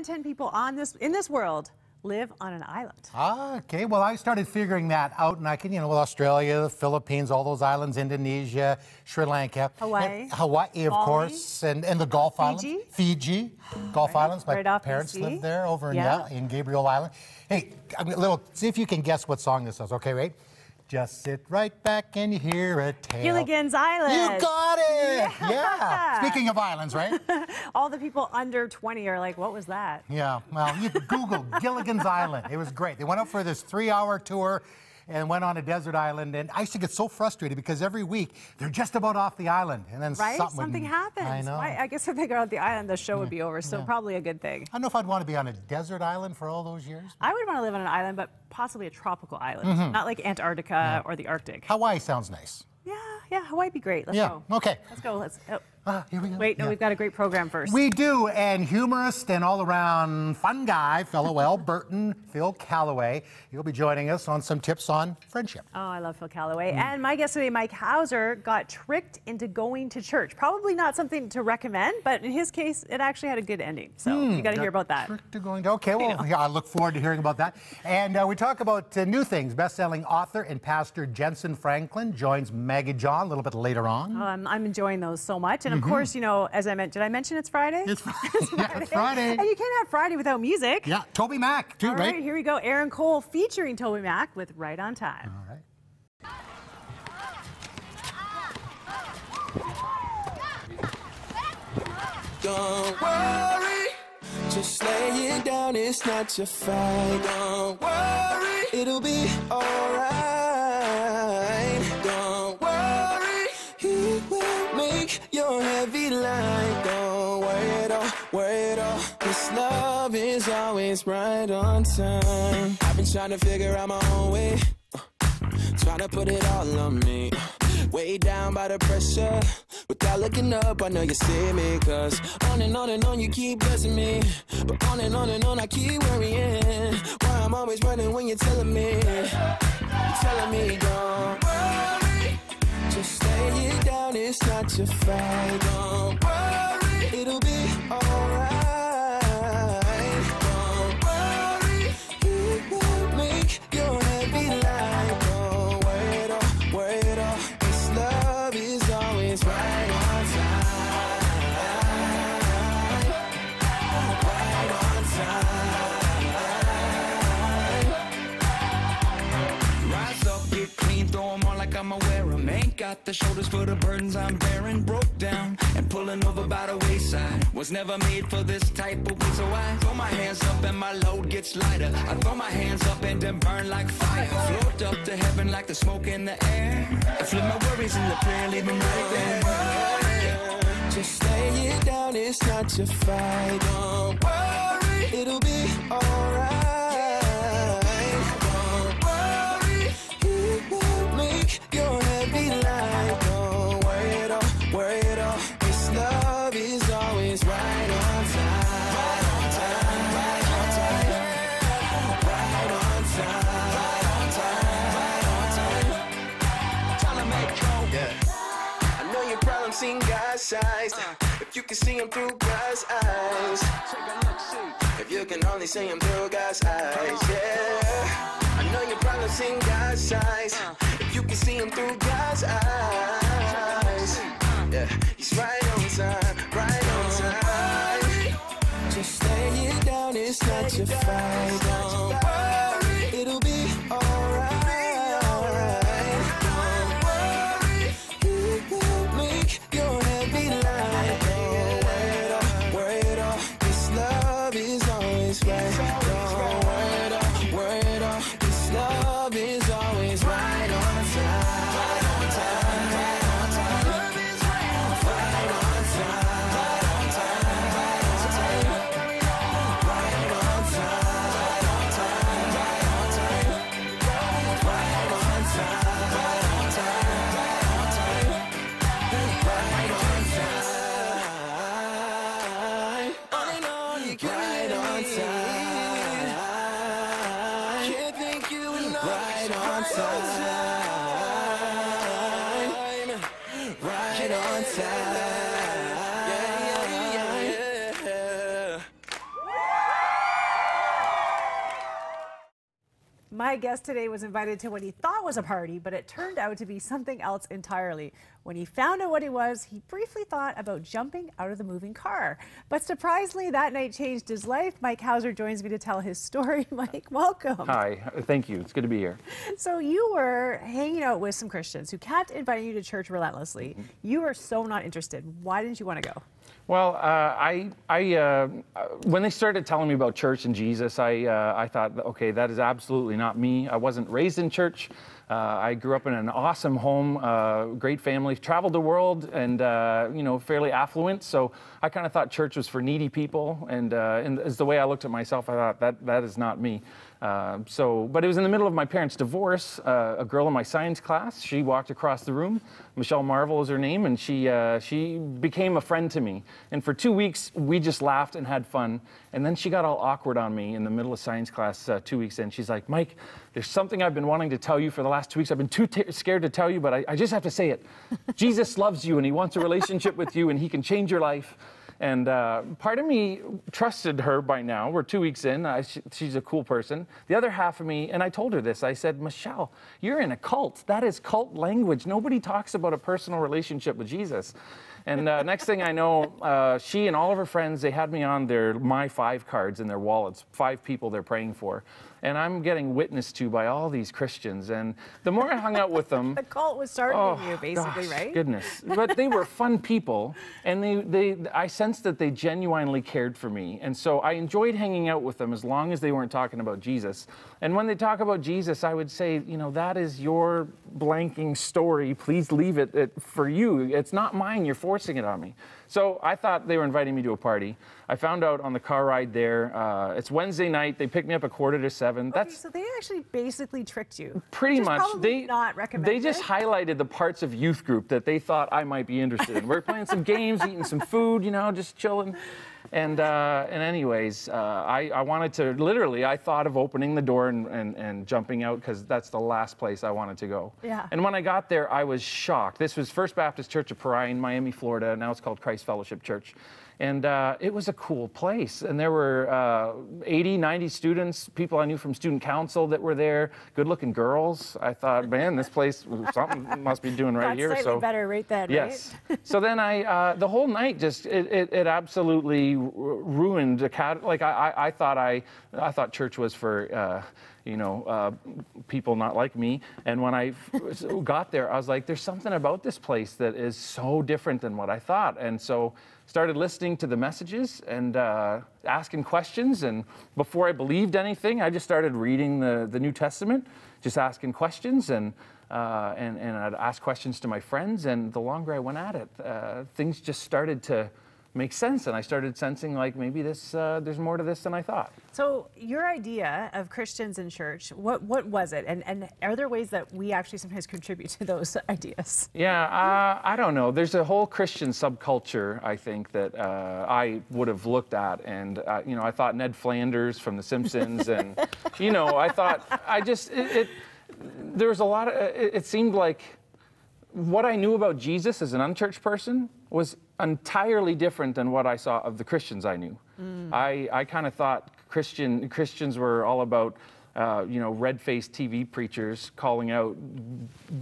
10 people in this world live on an island. Okay, well, I started figuring that out, and I can, with Australia, the Philippines, all those islands, Indonesia, Sri Lanka. Hawaii. Hawaii, of course, and the Gulf Islands. Fiji. Gulf Islands. My right parents BC. lived there over in Gabriel Island. Hey, see if you can guess what song this is, okay, right? Just sit right back and you hear a tale. Gilligan's Island. You got it! Yeah. Speaking of islands, right? All the people under 20 are like, what was that? Yeah, well, you Google Gilligan's Island. It was great. They went out for this 3-hour tour and went on a desert island. And I used to get so frustrated because every week they're just about off the island. And then something happens. I know. I guess if they got off the island, the show would be over. So probably a good thing. I don't know if I'd want to be on a desert island for all those years. I would want to live on an island, but possibly a tropical island. Not like Antarctica or the Arctic. Hawaii sounds nice. Yeah, Hawaii'd be great. Let's go. Okay. Let's go. Here we go. Wait, no, we've got a great program first. We do, and humorist and all-around fun guy, fellow Albertan, Phil Callaway. He'll be joining us on some tips on friendship. Oh, I love Phil Callaway. And my guest today, Mike Hauser, got tricked into going to church. Probably not something to recommend, but in his case, it actually had a good ending. So you got to hear about that. Tricked to going to, okay, well, yeah, I look forward to hearing about that. And we talk about new things. Best-selling author and pastor Jensen Franklin joins Maggie a little bit later on. I'm enjoying those so much. And of course, as I mentioned, did I mention it's Friday? It's Friday. Yeah, it's Friday. And you can't have Friday without music. Yeah, Toby Mac, too, All right, here we go. Aaron Cole featuring Toby Mac with Right on Time. All right. Don't worry, just lay it down, it's not your fight. Don't worry, it'll be alright. Don't worry, he will make your heavy light. Don't worry at all, this love is always right on time. I've been trying to figure out my own way, trying to put it all on me. Way down by the pressure, without looking up, I know you see me. Cause on and on you keep blessing me, but on and on I keep worrying. Why I'm always running when you're telling me don't worry, just lay it down, it's not your fight. Don't worry, it'll be alright. Don't worry, he will make your heavy light. Don't worry at all, this love is always right on time. Right on time. Rise up, get clean, throw 'em on like I'ma wear 'em. Ain't got the shoulders for the burdens I'm bearing. Broke down and pulling over by the wayside. Was never made for this type of way, so I throw my hands up and my load gets lighter. I throw my hands up and then burn like fire. Float up to heaven like the smoke in the air. I flip my worries in the prayer, leave 'em right there. Just lay it down, it's not your fight. Don't worry, it'll be alright. Don't worry, he will make your heavy light. Don't worry at all, this love is always right on time. Right on time, right on time, right on time, right on time, right on time. Trying to make trouble. I know your problems seem God's size. If you can see them through God's eyes, if you can only see them through God's eyes, yeah. I know your problems seem God's size. If you can see them through God's eyes, yeah, he's right on time, right on time. Just lay it down, it's not your fight. Don't worry, it'll be alright. Don't worry, he will make your heavy light. Don't worry at all, this love is always right. Don't worry at all, this love is always right on time. Right on time, right on time. Love is right on time. Right on time, right on time, right on time. Right on time, right on time. Right on time, right on time, right on time. Right on time. On and on, you can't right on time. Can't thank you enough. Right on time. Right on time. Yeah. My guest today was invited to what he thought was a party, but it turned out to be something else entirely. When he found out what it was, he briefly thought about jumping out of the moving car. But surprisingly, that night changed his life. Mike Hauser joins me to tell his story. Mike, welcome. Hi, thank you. It's good to be here. So you were hanging out with some Christians who kept inviting you to church relentlessly. You were so not interested. Why didn't you want to go? Well, when they started telling me about church and Jesus, I thought, okay, that is absolutely not me. I wasn't raised in church. I grew up in an awesome home, great family, traveled the world, and fairly affluent. So I kind of thought church was for needy people, and as the way I looked at myself, I thought that is not me. But it was in the middle of my parents' divorce. A girl in my science class, she walked across the room. Michelle Marvel is her name, and she became a friend to me. And for 2 weeks, we just laughed and had fun. And then she got all awkward on me in the middle of science class 2 weeks in. She's like, Mike, there's something I've been wanting to tell you for the last 2 weeks. I've been too scared to tell you, but I just have to say it. Jesus loves you, and he wants a relationship with you, and he can change your life. And part of me trusted her by now. We're 2 weeks in. She's a cool person. The other half of me, and I told her this, I said, Michelle, you're in a cult. That is cult language. Nobody talks about a personal relationship with Jesus. And next thing I know, she and all of her friends, they had me on their My 5 cards in their wallets, 5 people they're praying for. And I'm getting witnessed to by all these Christians. And the more I hung out with them... The cult was starting you, basically, right? Goodness. But they were fun people, and I sensed that they genuinely cared for me. And so I enjoyed hanging out with them as long as they weren't talking about Jesus. And when they talk about Jesus, I would say, that is your blanking story. Please leave it for you. It's not mine. You're forcing it on me. So I thought they were inviting me to a party. I found out on the car ride there. It's Wednesday night. They picked me up at 6:45. Okay, so they actually basically tricked you. Pretty much. Probably not recommended. They just highlighted the parts of youth group that they thought I might be interested in. We're playing some games, eating some food, just chilling. And anyways, I wanted to, literally, I thought of opening the door and jumping out, because that's the last place I wanted to go. Yeah. And when I got there, I was shocked. This was First Baptist Church of Parai in Miami, Florida. Now it's called Christ Fellowship Church. And it was a cool place. And there were 80, 90 students, people I knew from student council that were there, good-looking girls. I thought, man, this place, something must be doing right here. Slightly better right then, yes. Right? So then the whole night just, it absolutely ruined I thought church was for, people not like me. And when I got there, I was like, there's something about this place that is so different than what I thought. And so started listening to the messages and asking questions. And before I believed anything, I just started reading the New Testament, just asking questions. And I'd ask questions to my friends. And the longer I went at it, things just started to make sense, and I started sensing like maybe there's more to this than I thought. So your idea of Christians in church, what was it, and are there ways that we actually sometimes contribute to those ideas? Yeah, I don't know. There's a whole Christian subculture, I think, that I would have looked at, and I thought Ned Flanders from The Simpsons, and I thought there was a lot of it seemed like what I knew about Jesus as an unchurched person was entirely different than what I saw of the Christians I knew. I kind of thought Christians were all about, red-faced TV preachers calling out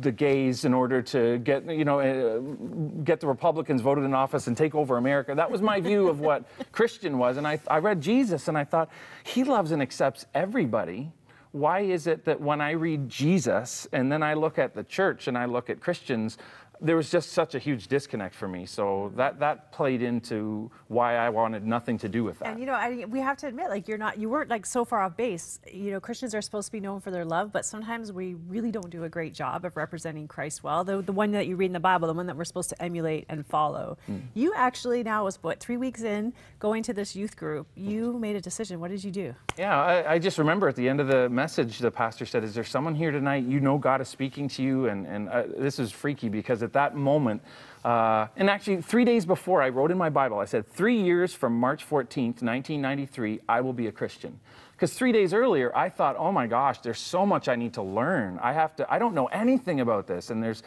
the gays in order to get the Republicans voted in office and take over America. That was my view of what Christian was. And I read Jesus and I thought, he loves and accepts everybody. Why is it that when I read Jesus and then I look at the church and I look at Christians, there was just such a huge disconnect for me. So that played into why I wanted nothing to do with that. And we have to admit, you weren't so far off base. Christians are supposed to be known for their love, but sometimes we really don't do a great job of representing Christ well. The one that you read in the Bible, the one that we're supposed to emulate and follow. You actually now was 3 weeks in going to this youth group. You made a decision. What did you do? Yeah, I just remember at the end of the message, the pastor said, "Is there someone here tonight? God is speaking to you?" And this is freaky because at that moment, And actually, 3 days before, I wrote in my Bible, I said, 3 years from March 14th, 1993, I will be a Christian. Because 3 days earlier, I thought, oh my gosh, there's so much I need to learn. I don't know anything about this. And there's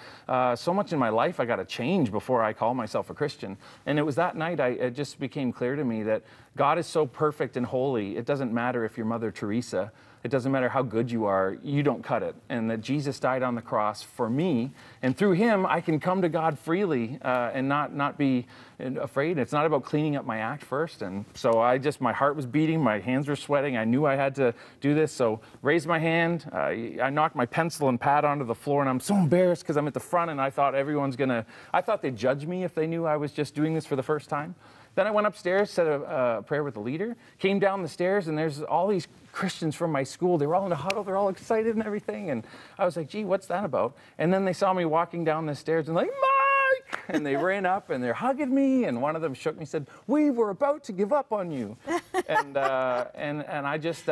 so much in my life I got to change before I call myself a Christian. And it was that night it just became clear to me that God is so perfect and holy. It doesn't matter if you're Mother Teresa. It doesn't matter how good you are, you don't cut it. And that Jesus died on the cross for me. And through him, I can come to God freely and not be afraid. It's not about cleaning up my act first. And so my heart was beating, my hands were sweating. I knew I had to do this. So raised my hand. I knocked my pencil and pad onto the floor. And I'm so embarrassed because I'm at the front and I thought I thought they'd judge me if they knew I was just doing this for the first time. Then I went upstairs, said a prayer with the leader, came down the stairs, and there's all these Christians from my school. They were all in a huddle. They're all excited and everything. And I was like, gee, what's that about? And then they saw me walking down the stairs and like, Mike! And they ran up and they're hugging me. And one of them shook me and said, we were about to give up on you. And I just,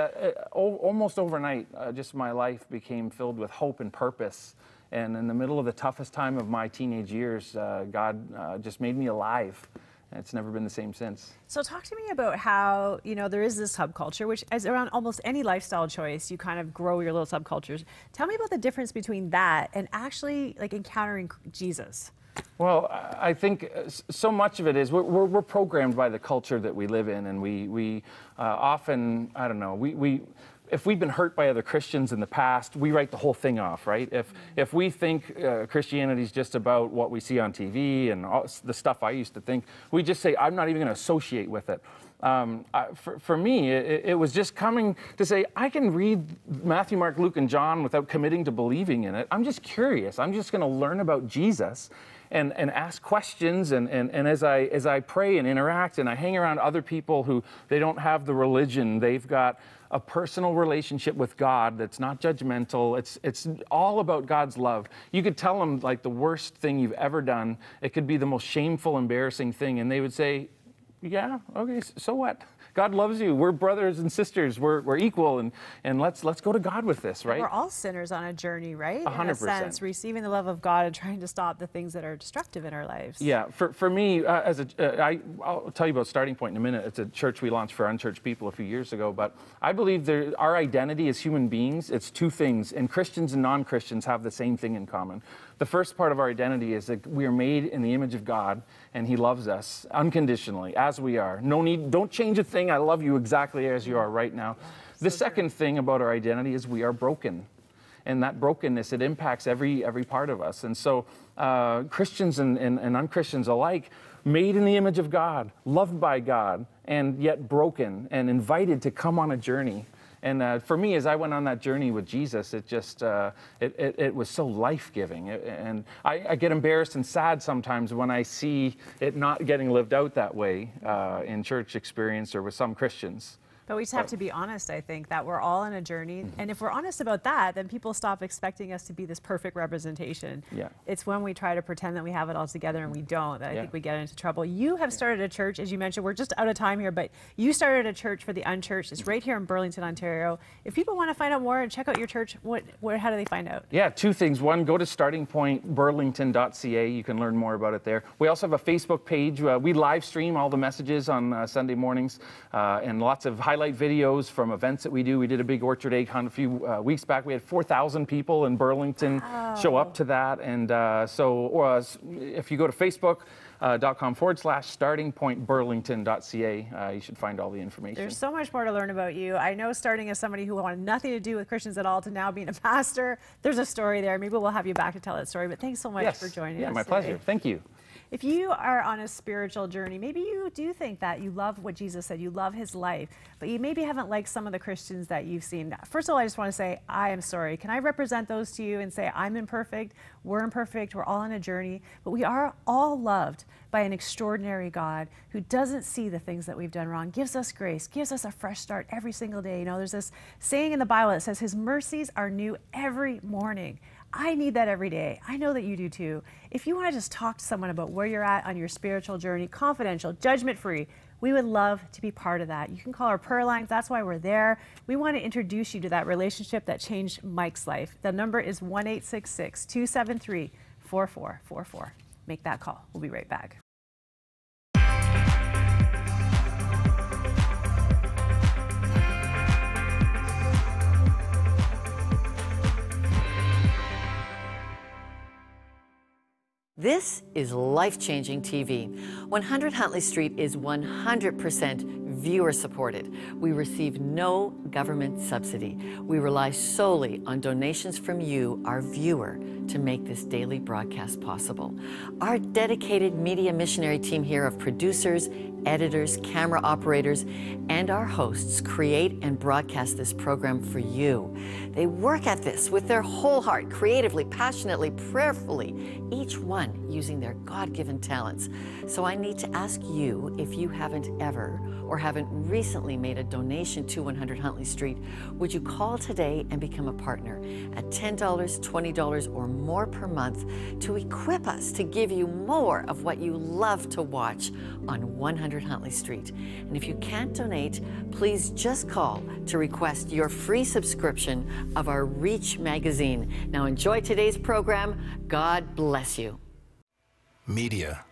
almost overnight, just my life became filled with hope and purpose. And in the middle of the toughest time of my teenage years, God just made me alive. It's never been the same since. So talk to me about how, there is this subculture, which is around almost any lifestyle choice, you kind of grow your little subcultures. Tell me about the difference between that and actually like encountering Jesus. Well, I think so much of it is we're programmed by the culture that we live in, and we often, I don't know, if we've been hurt by other Christians in the past, we write the whole thing off, right? If we think Christianity is just about what we see on TV and all the stuff I used to think, we just say, I'm not even going to associate with it. For me, it was just coming to say, I can read Matthew, Mark, Luke, and John without committing to believing in it. I'm just curious. I'm just going to learn about Jesus and ask questions. And as I pray and interact and I hang around other people who they don't have the religion, they've got a personal relationship with God that's not judgmental. It's all about God's love. You could tell them like the worst thing you've ever done. It could be the most shameful, embarrassing thing. And they would say, yeah, okay, so what? God loves you. We're brothers and sisters. We're equal, and let's go to God with this, right? We're all sinners on a journey, right? 100%. In a sense, receiving the love of God and trying to stop the things that are destructive in our lives. Yeah, for me, I'll tell you about Starting Point in a minute. It's a church we launched for unchurched people a few years ago, but I believe our identity as human beings, it's two things, and Christians and non-Christians have the same thing in common. The first part of our identity is that we are made in the image of God, and he loves us unconditionally, as we are. No need, don't change a thing. I love you exactly as you are right now. The second thing about our identity is we are broken. And that brokenness, it impacts every part of us. And so Christians and unchristians alike, made in the image of God, loved by God, and yet broken and invited to come on a journey. And for me, as I went on that journey with Jesus, it just, it was so life-giving. And I get embarrassed and sad sometimes when I see it not getting lived out that way in church experience or with some Christians. But we just have to be honest, I think, that we're all on a journey. And if we're honest about that, then people stop expecting us to be this perfect representation. Yeah. It's when we try to pretend that we have it all together and we don't, that I think we get into trouble. You have started a church, as you mentioned. We're just out of time here, but you started a church for the unchurched. It's right here in Burlington, Ontario. If people want to find out more and check out your church, how do they find out? Yeah, two things. One, go to startingpointburlington.ca. You can learn more about it there. We also have a Facebook page. We live stream all the messages on Sunday mornings and lots of highlight videos from events that we do. We did a big orchard egg hunt a few weeks back. We had 4,000 people in Burlington show up to that. And so if you go to facebook.com/startingpointburlington.ca, you should find all the information. There's so much more to learn about you. I know, starting as somebody who wanted nothing to do with Christians at all to now being a pastor, there's a story there. Maybe we'll have you back to tell that story, but thanks so much for joining us. Yeah, my pleasure. Thank you. If you are on a spiritual journey, maybe you do think that you love what Jesus said, you love his life, but you maybe haven't liked some of the Christians that you've seen. First of all, I just want to say, I am sorry. Can I represent those to you and say, I'm imperfect, we're imperfect, we're all on a journey, but we are all loved by an extraordinary God who doesn't see the things that we've done wrong, gives us grace, gives us a fresh start every single day. You know, there's this saying in the Bible that says his mercies are new every morning. I need that every day. I know that you do too. If you want to just talk to someone about where you're at on your spiritual journey, confidential, judgment-free, we would love to be part of that. You can call our prayer lines. That's why we're there. We want to introduce you to that relationship that changed Mike's life. The number is 1-866-273-4444. make that call. We'll be right back. This is life-changing TV. 100 Huntley Street is 100% viewer-supported. We receive no government subsidy. We rely solely on donations from you, our viewer, to make this daily broadcast possible. Our dedicated media missionary team here of producers, editors, camera operators, and our hosts create and broadcast this program for you. They work at this with their whole heart, creatively, passionately, prayerfully, each one using their God-given talents. So I need to ask you, if you haven't ever or haven't recently made a donation to 100 Huntley Street, would you call today and become a partner at $10, $20, or more per month to equip us to give you more of what you love to watch on 100 Huntley Street. And if you can't donate, please just call to request your free subscription of our Reach magazine. Now enjoy today's program. God bless you. Media.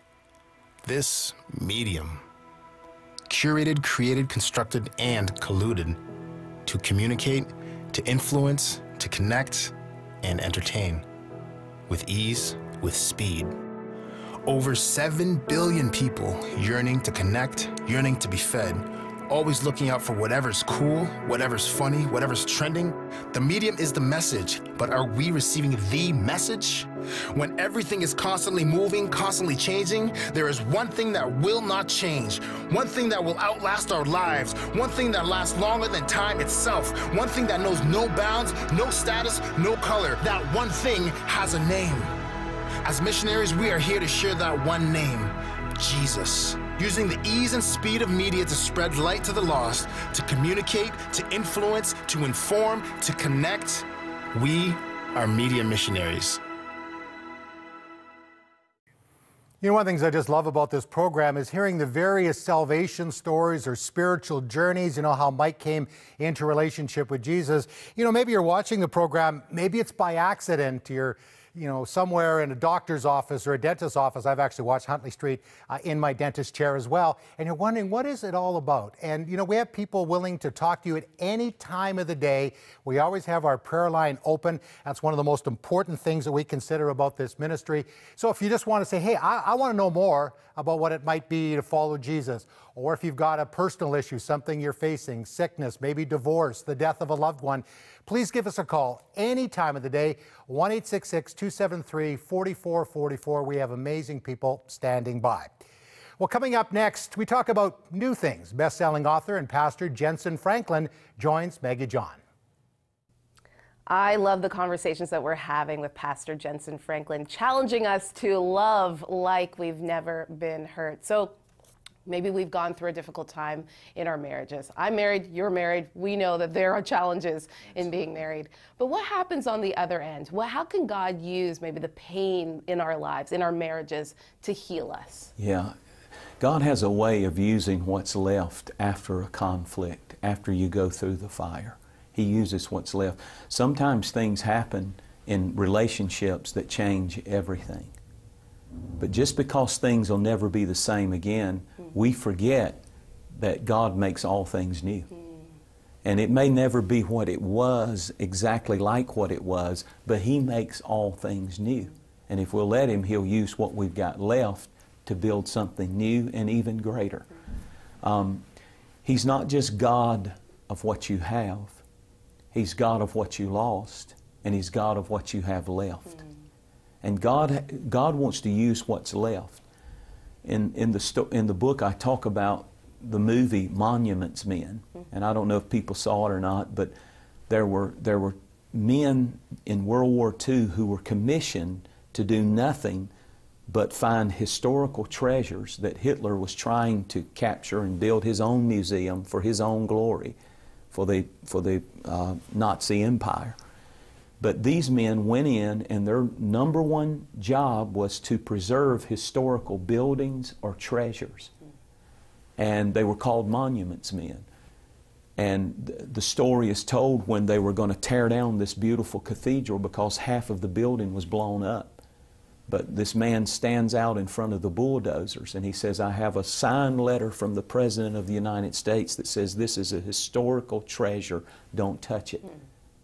This medium. Curated, created, constructed, and colluded to communicate, to influence, to connect, and entertain. With ease, with speed. Over 7 billion people yearning to connect, yearning to be fed, always looking out for whatever's cool, whatever's funny, whatever's trending. The medium is the message, but are we receiving the message? When everything is constantly moving, constantly changing, there is one thing that will not change, one thing that will outlast our lives, one thing that lasts longer than time itself, one thing that knows no bounds, no status, no color. That one thing has a name. As missionaries, we are here to share that one name, Jesus. Using the ease and speed of media to spread light to the lost, to communicate, to influence, to inform, to connect. We are media missionaries. You know, one of the things I just love about this program is hearing the various salvation stories or spiritual journeys. You know, how Mike came into relationship with Jesus. You know, maybe you're watching the program, maybe it's by accident. You're somewhere in a doctor's office or a dentist's office. I've actually watched Huntley Street in my dentist chair as well. And you're wondering, what is it all about? And, you know, we have people willing to talk to you at any time of the day. We always have our prayer line open. That's one of the most important things that we consider about this ministry. So if you just want to say, hey, I want to know more about what it might be to follow Jesus, or if you've got a personal issue, something you're facing, sickness, maybe divorce, the death of a loved one, please give us a call any time of the day, 1-866-273-4444. We have amazing people standing by. Well, coming up next, we talk about new things. Best-selling author and pastor Jensen Franklin joins Maggie John. I love the conversations that we're having with Pastor Jensen Franklin, challenging us to love like we've never been hurt. So maybe we've gone through a difficult time in our marriages. I'm married, you're married. We know that there are challenges in being married. But what happens on the other end? Well, how can God use maybe the pain in our lives, in our marriages, to heal us? Yeah. God has a way of using what's left after a conflict, after you go through the fire. He uses what's left. Sometimes things happen in relationships that change everything. But just because things will never be the same again, we forget that God makes all things new. And it may never be what it was, exactly like what it was, but He makes all things new. And if we'll let Him, He'll use what we've got left to build something new and even greater. He's not just God of what you have. He's God of what you lost, and He's God of what you have left. And God wants to use what's left. In the book, I talk about the movie Monuments Men, and I don't know if people saw it or not, but there were men in World War II who were commissioned to do nothing but find historical treasures that Hitler was trying to capture and build his own museum for his own glory, for the Nazi Empire. But these men went in, and their number one job was to preserve historical buildings or treasures. And they were called monuments men. And the story is told when they were going to tear down this beautiful cathedral because half of the building was blown up. But this man stands out in front of the bulldozers and he says, I have a signed letter from the President of the United States that says this is a historical treasure. Don't touch it.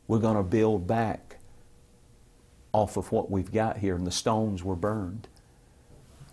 We're going to build back off of what we've got here. And the stones were burned.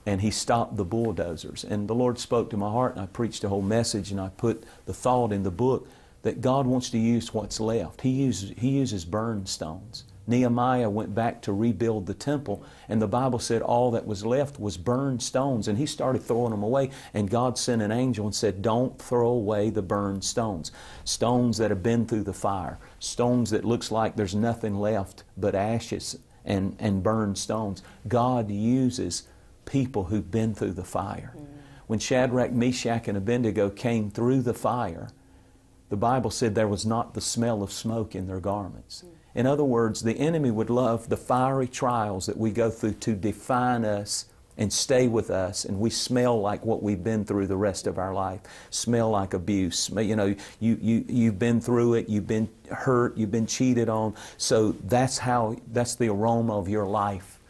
And he stopped the bulldozers. And the Lord spoke to my heart, and I preached a whole message, and I put the thought in the book that God wants to use what's left. He uses burned stones. Nehemiah went back to rebuild the temple, and the Bible said all that was left was burned stones, and he started throwing them away, and God sent an angel and said, don't throw away the burned stones. Stones that have been through the fire. Stones that looks like there's nothing left but ashes and burned stones. God uses people who've been through the fire. When Shadrach, Meshach, and Abednego came through the fire, the Bible said there was not the smell of smoke in their garments. In other words, the enemy would love the fiery trials that we go through to define us and stay with us, and we smell like what we've been through the rest of our life. Smell like abuse. You know, you've been through it, you've been hurt, you've been cheated on. So that's the aroma of your life.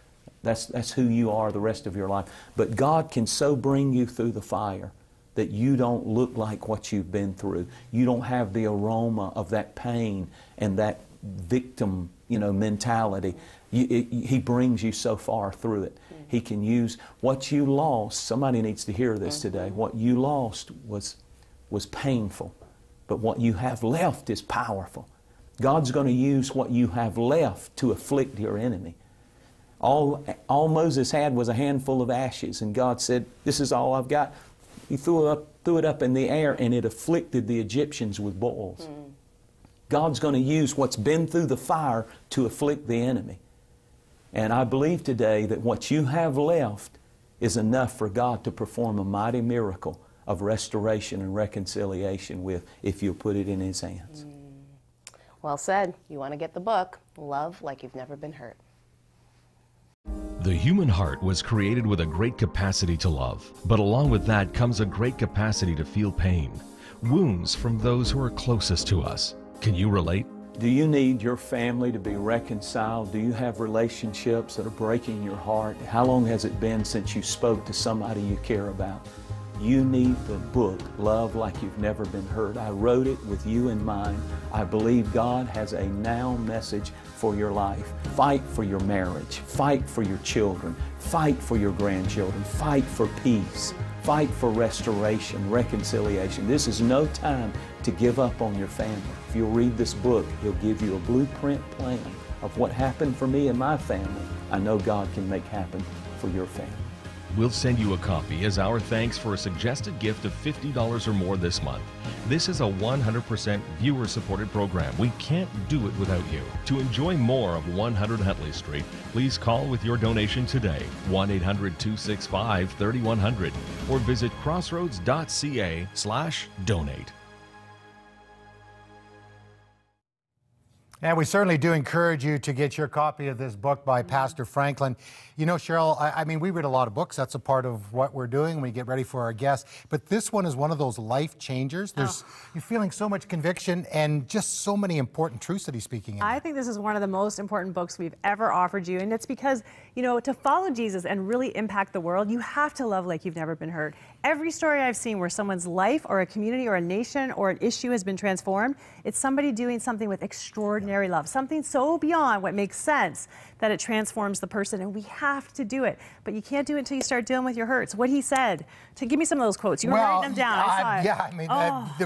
That's who you are the rest of your life. But God can so bring you through the fire that you don't look like what you've been through. You don't have the aroma of that pain and that victim, mentality. He brings you so far through it. He can use what you lost. Somebody needs to hear this today. What you lost was painful, but what you have left is powerful. God's going to use what you have left to afflict your enemy. All Moses had was a handful of ashes, and God said, this is all I've got. He threw it up in the air, and it afflicted the Egyptians with boils. God's going to use what's been through the fire to afflict the enemy. And I believe today that what you have left is enough for God to perform a mighty miracle of restoration and reconciliation with, if you'll put it in His hands. Well said. You want to get the book, Love Like You've Never Been Hurt. The human heart was created with a great capacity to love, but along with that comes a great capacity to feel pain, wounds from those who are closest to us. Can you relate? Do you need your family to be reconciled? Do you have relationships that are breaking your heart? How long has it been since you spoke to somebody you care about? You need the book, Love Like You've Never Been Hurt. I wrote it with you in mind. I believe God has a now message for your life. Fight for your marriage. Fight for your children. Fight for your grandchildren. Fight for peace. Fight for restoration, reconciliation. This is no time to give up on your family. If you'll read this book, He'll give you a blueprint plan of what happened for me and my family. I know God can make happen for your family. We'll send you a copy as our thanks for a suggested gift of $50 or more this month. This is a 100% viewer-supported program. We can't do it without you. To enjoy more of 100 Huntley Street, please call with your donation today, 1-800-265-3100, or visit crossroads.ca/donate. And we certainly do encourage you to get your copy of this book by Pastor Franklin. You know, Cheryl, I mean, we read a lot of books. That's a part of what we're doing when we get ready for our guests. But this one is one of those life changers. You're feeling so much conviction and just so many important truths that he's speaking in. I think this is one of the most important books we've ever offered you. And it's because, to follow Jesus and really impact the world, you have to love like you've never been hurt. Every story I've seen where someone's life or a community or a nation or an issue has been transformed, it's somebody doing something with extraordinary love, something so beyond what makes sense that it transforms the person, and we have to do it. But you can't do it until you start dealing with your hurts. What he said, to give me some of those quotes. You were writing them down. I saw it. Yeah, I mean,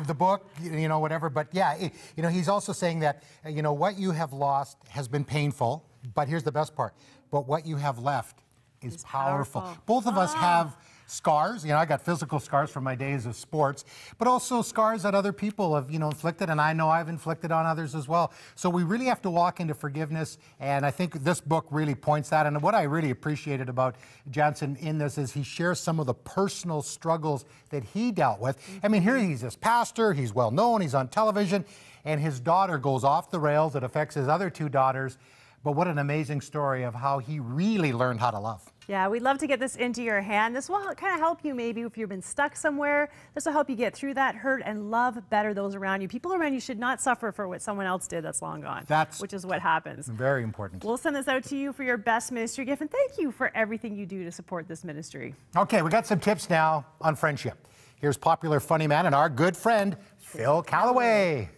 the book, whatever. But yeah, he's also saying that, what you have lost has been painful, but here's the best part. But what you have left is powerful. Both of us have scars. I got physical scars from my days of sports, but also scars that other people have, inflicted, and I know I've inflicted on others as well. So we really have to walk into forgiveness, and I think this book really points that. And what I really appreciated about Jansen in this is he shares some of the personal struggles that he dealt with. I mean, here he's this pastor, he's well known, he's on television, and his daughter goes off the rails. It affects his other two daughters. But what an amazing story of how he really learned how to love. Yeah, we'd love to get this into your hand. This will kind of help you maybe if you've been stuck somewhere. This will help you get through that hurt and love better those around you. People around you should not suffer for what someone else did that's long gone, which is what happens. Very important. We'll send this out to you for your best ministry gift, and thank you for everything you do to support this ministry. Okay, we got some tips now on friendship. Here's popular funny man and our good friend, Phil Callaway.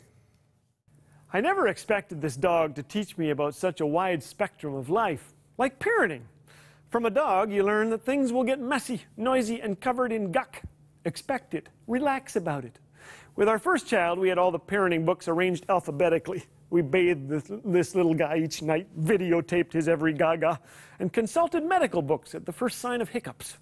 I never expected this dog to teach me about such a wide spectrum of life, like parenting. From a dog, you learn that things will get messy, noisy, and covered in guck. Expect it. Relax about it. With our first child, we had all the parenting books arranged alphabetically. We bathed this little guy each night, videotaped his every gaga, and consulted medical books at the first sign of hiccups.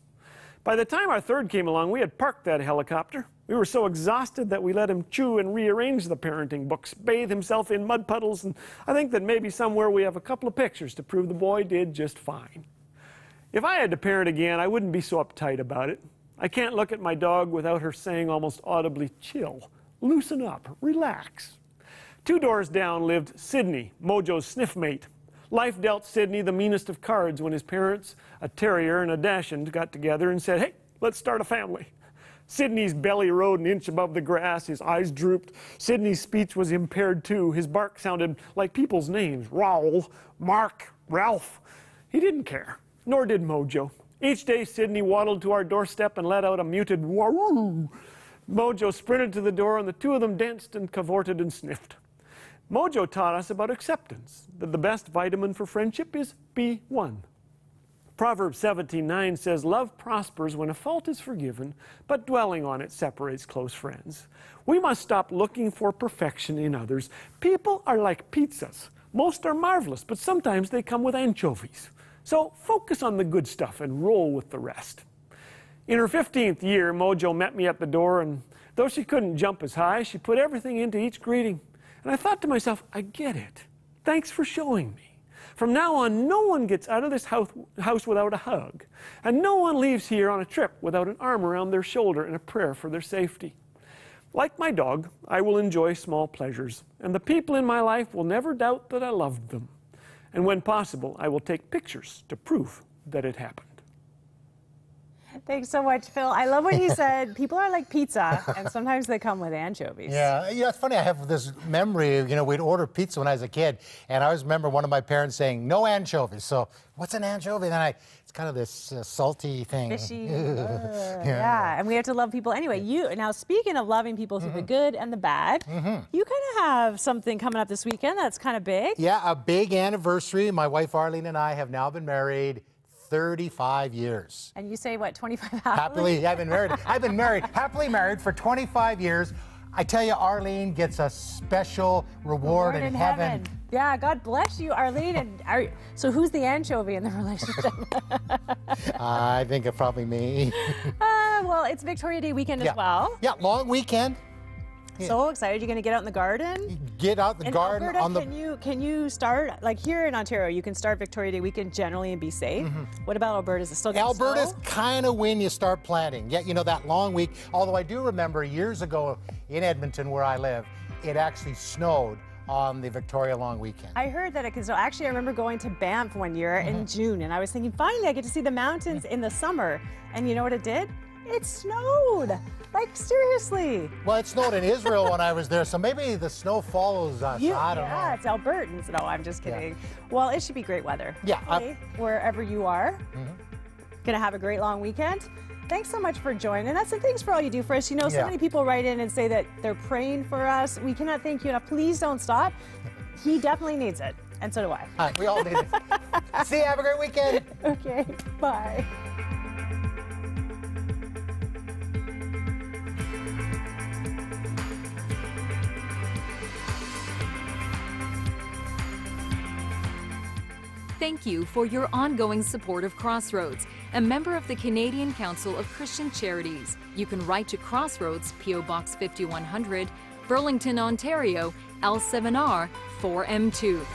By the time our third came along, we had parked that helicopter. We were so exhausted that we let him chew and rearrange the parenting books, bathe himself in mud puddles, and I think that maybe somewhere we have a couple of pictures to prove the boy did just fine. If I had to parent again, I wouldn't be so uptight about it. I can't look at my dog without her saying almost audibly, chill, loosen up, relax. 2 doors down lived Sydney, Mojo's sniff mate. Life dealt Sydney the meanest of cards when his parents, a terrier and a dachshund, got together and said, hey, let's start a family. Sydney's belly rode an inch above the grass, his eyes drooped. Sydney's speech was impaired too. His bark sounded like people's names, Raoul, Mark, Ralph. He didn't care, nor did Mojo. Each day, Sydney waddled to our doorstep and let out a muted wah-woo. Mojo sprinted to the door, and the two of them danced and cavorted and sniffed. Mojo taught us about acceptance, that the best vitamin for friendship is be one. Proverbs 17:9 says, love prospers when a fault is forgiven, but dwelling on it separates close friends. We must stop looking for perfection in others. People are like pizzas. Most are marvelous, but sometimes they come with anchovies. So focus on the good stuff and roll with the rest. In her 15th year, Mojo met me at the door, and though she couldn't jump as high, she put everything into each greeting. And I thought to myself, I get it. Thanks for showing me. From now on, no one gets out of this house without a hug. And no one leaves here on a trip without an arm around their shoulder and a prayer for their safety. Like my dog, I will enjoy small pleasures. And the people in my life will never doubt that I loved them. And when possible, I will take pictures to prove that it happened. Thanks so much, Phil. I love what he said. People are like pizza, and sometimes they come with anchovies. Yeah, it's funny. I have this memory, we'd order pizza when I was a kid, and I always remember one of my parents saying, no anchovies. So what's an anchovy? Then it's kind of this salty thing. Fishy. Yeah, and we have to love people anyway. Now, speaking of loving people through the good and the bad, you kind of have something coming up this weekend that's kind of big. Yeah, a big anniversary. My wife Arlene and I have now been married 35 years. And you say, what, 25 happily? I've been married, happily married for 25 years. I tell you, Arlene gets a special reward in heaven. Yeah, God bless you, Arlene. And so who's the anchovy in the relationship? I think it's probably me. Well, it's Victoria Day weekend as well. Yeah, long weekend. So excited. You're going to get out in the garden? Get out in the garden. Alberta, can you start, like here in Ontario, you can start Victoria Day weekend generally and be safe. What about Alberta? Is it still getting Alberta's snow? kind of when you start planting. Yeah, that long week. Although I do remember years ago in Edmonton, where I live, it actually snowed on the Victoria long weekend. I heard that it could snow. Actually, I remember going to Banff one year in June, and I was thinking, finally, I get to see the mountains in the summer. And you know what it did? It snowed. Like, seriously. Well, it snowed in Israel when I was there, so maybe the snow follows us. I don't know. Yeah, it's Albertans. No, I'm just kidding. Yeah. Well, it should be great weather. Yeah. Wherever you are. Gonna have a great long weekend. Thanks so much for joining us, and thanks for all you do for us. So many people write in and say that they're praying for us. We cannot thank you enough. Please don't stop. He definitely needs it, and so do I. All right, we all need it. See you. Have a great weekend. Okay, bye. Thank you for your ongoing support of Crossroads, a member of the Canadian Council of Christian Charities. You can write to Crossroads, P.O. Box 5100, Burlington, Ontario, L7R 4M2.